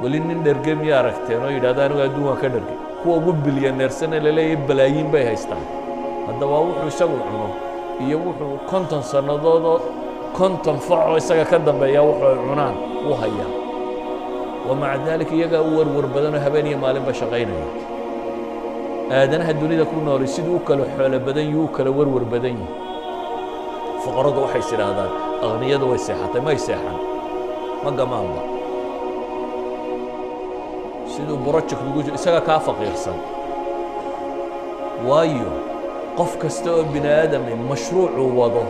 weli nin dherge miyaa aragteen oo yidhahda anigu adduun waan ka dhergay kuwa ugu bilyaneersane laleeyahay balaayiin bay haystaan haddaba wuxuu isagu cuno iyo wuxuu 50 sannadood oo 50 facoo isaga ka dambeeya wuxuu ay cunaan u hayaa wamaca daalika iyagaa u warwar badanoo habeen iyo maalinba shaqaynaya aadanaha dunida ku nooli siduu u kala xoolo badan yihi u kala warwar badan yihi fuqaradu waxay is idhaahdaan aqniyadu way seexatay may seexan ma gamaanba siduu project ugu jiro isaga kaa faqiirsan waayo qof kasta oo bini aadami mashruucuu wado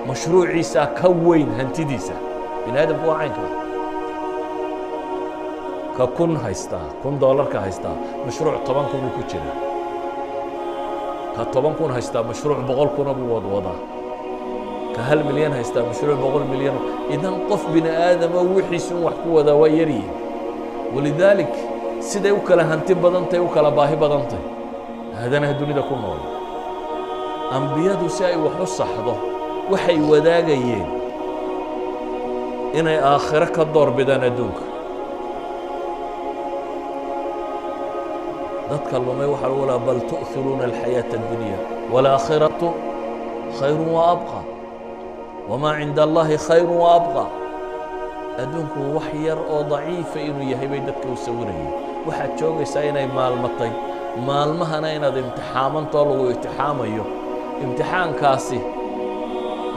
mashruuciisaa ka weyn hantidiisa bini aadamku waa caynka ka kun haystaa $1 haystaa mashruuc 10 kun uu ku jira ka 10 kun haystaa mashruuc 100 kun buu wadwadaa ka 1 milyan haystaa mashruuc 100 milyan idan qof bini aadama wixiisu wax ku wada waa yaryihiin ولذلك siday u kala hanti badantay u kala baahi badantay haadanaha dunida ku nool ambiyadu si ay wax u saxdo waxay wadaagayeen inay aakhiro ka doorbidaan adduunka dadka lumay waxa lagu lahaa bal tu'thiruuna alxayaata addunya waalaakhiratu khayrun wa abqa wamaa cinda allahi khayrun wa abqa adduunku wax yar oo daciifa inuu yahay bay dadka u sawirayeen waxaad joogaysaa inay maalmatay maalmahana inaad imtixaamantoo lagu imtixaamayo imtixaankaasi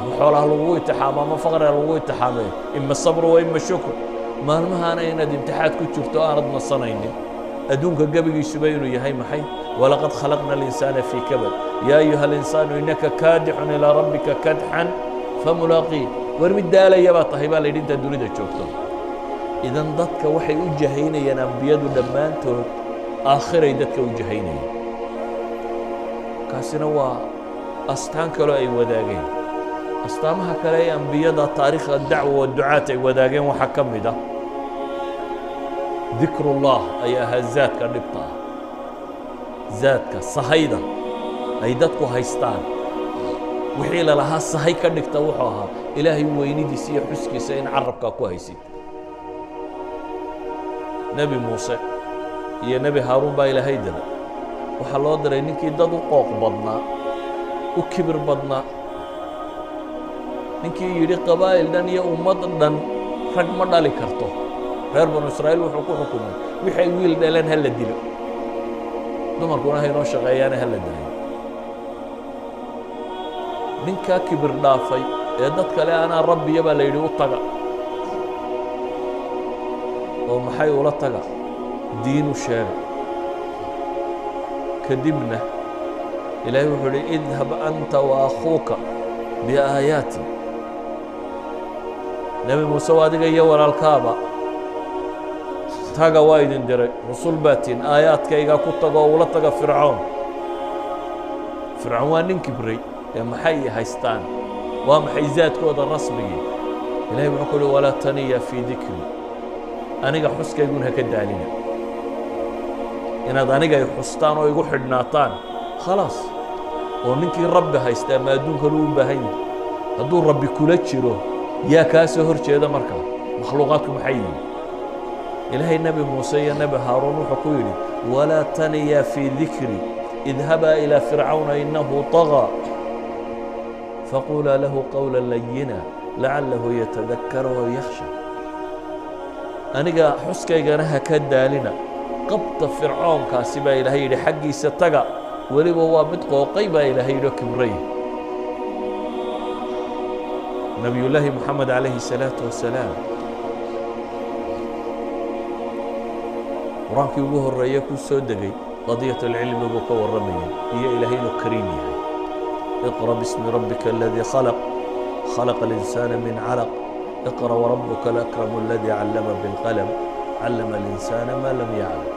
ama xoolaha lagu imtixaamo ama faqriga lagu imtixaamayo ima sabr wa ima shukr maalmahana inaad imtixaad ku jirto aanad nasanaynin adduunka gebigiisuba inuu yahay maxay walaqad khalaqna alinsaana fii kabad yaa ayuha alinsaanu innaka kaadixun ilaa rabbika kadxan famulaaqii war mid daalaya baa tahay baa la yidhi intaad dunida joogto idan dadka waxay u jahaynayaan ambiyadu dhammaantood aakhiray dadka u jahaynayaan kaasina waa astaan kaloo ay wadaageen astaamaha kale ee ambiyada taariikhda dacwa wa ducaat ay wadaageen waxaa ka mid ah dikrullah ayaa ahaa zaadka dhibta ah zaadka sahayda ay dadku haystaan wixii la lahaa sahay ka dhigta wuxuu ahaa ilaahay weynidiisa iyo xuskiisa in carabkaa ku haysid nebi muuse iyo nebi haaruun baa ilaahay diray waxaa loo diray ninkii dad u qooq badnaa u kibir badnaa ninkii yidhi qabaa'il dhan iyo ummad dhan rag ma dhali karto reer banu israa'iil wuxuu ku xukumay wixay wiil dhaleen ha la dilo dumarkuna haynoo shaqeeyaane ha la dilay ninkaa kibir dhaafay ee dad kale anaa rabbiya baa la yidhi u taga oo maxay ula taga diinu sheega kadibna ilaahay wuxuu yidhi idhab anta wa akhuuka biaayaati nebi muuse waa adiga iyo walaalkaaba taga waa idin diray rusul baatiin aayaadkayga ku tago oo ula taga fircoon fircoon waa nin kibray ee maxay haystaan waa maxay zaadkooda rasmigii ilaahay wuxuu ku yidhi walaa taniya fii dikri aniga xuskayguna ha ka daalina inaad aniga ay xustaan oo igu xidhnaataan khalaas oo ninkii rabbi haystaa ma adduunkanu u baahan yahay hadduu rabbi kula jiro yaa kaa soo hor jeeda markaa makhluuqaadku maxay yihiin ilaahay nebi muuse iyo nebi haaruun wuxuu ku yidhi walaa taniya fii dikri idhabaa ilaa fircawna innahu طaغى فقولا له قولا لينا لعله يتذكر ويخشى aniga xuskaygana ha ka daalina qabta fircoonkaasi baa ilaahay yidhi xaggiisa taga weliba waa mid qooqay baa ilaahay yidhi oo kibray nabiyullaahi moxamed calayhi salaatu wasalaam qur-aankii ugu horreeye ku soo degay qadiyat alcilmi buu ka warramayay iyo ilaahay inuu kariim yahay اقرأ باسم ربك الذي خلق خلق الإنسان من علق اقرأ وربك الأكرم الذي علم بالقلم علم الإنسان ما لم يعلم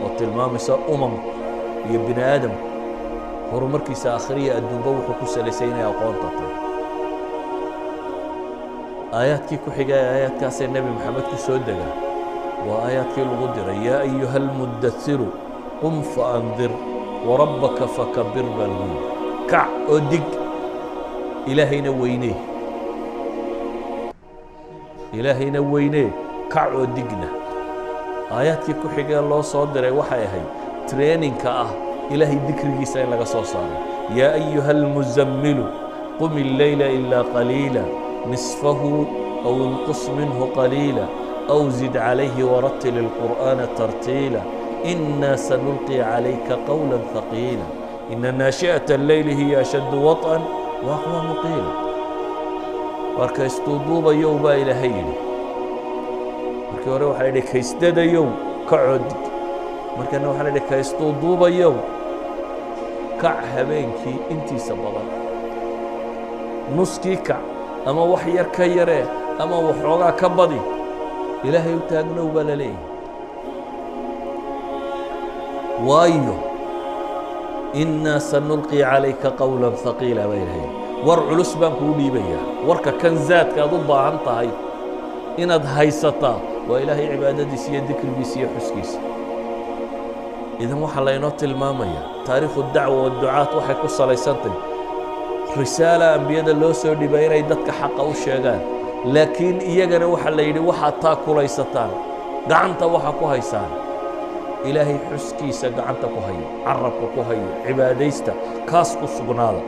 وتلمامسا يا ابن آدم horumarkiisa akhriya adduunba wuxuu ku salaysan yahay aqoonta aayaadkii ku xigay aayaadkaasee nebi maxamed ku soo dega waa aayaadkii lagu diray yaa ayuha almudassiru qum faandir warabbaka fakabir baa lagu yidhi kac oo dig ilaahayna weynee kacoo digna aayaadkii ku xigee loo soo diray waxay ahayd traininka ah ilaahay dikrigiisa in laga soo saaro yaa ayuha almuzammilu qum illeyla ilaa qaliila nisfahu aw inqus minhu qaliila aw zid calayhi warattil ilqur'aana tartiila inaa sanulqi calayka qawla haqiila ina naashi'ata alleyli hiya ashaddu waط'an waaqwamu qiila warka istuuduubayow baa ilaahay yidhi markii hore waxaa yidhi kaysdadayow kacoo dig markana waxaa la yidhi kaystuuduubayow kac habeenkii intiisa badan nuskii kac ama wax yar ka yaree ama waxoogaa ka badi ilaahay u taagnow baa la leeyahay waayo innaa sanulqii calayka qawlan haqiila baa ilaahay war culus baan kuu dhiibayaa warka kan zaadka aad u baahan tahay inaad haysataa waa ilaahay cibaadadiisa iyo dikrigiisa iyo xuskiisa idan waxaa laynoo tilmaamayaa taariikhu dacwa waducaat waxay ku salaysantahy risaala ambiyada loo soo dhibay inay dadka xaqa u sheegaan laakiin iyagana waxaa la yidhi waxaad taa kulaysataan gacanta waxa ku haysaan ilaahay xuskiisa gacanta ku haya carabka ku haya cibaadaysta kaas ku sugnaada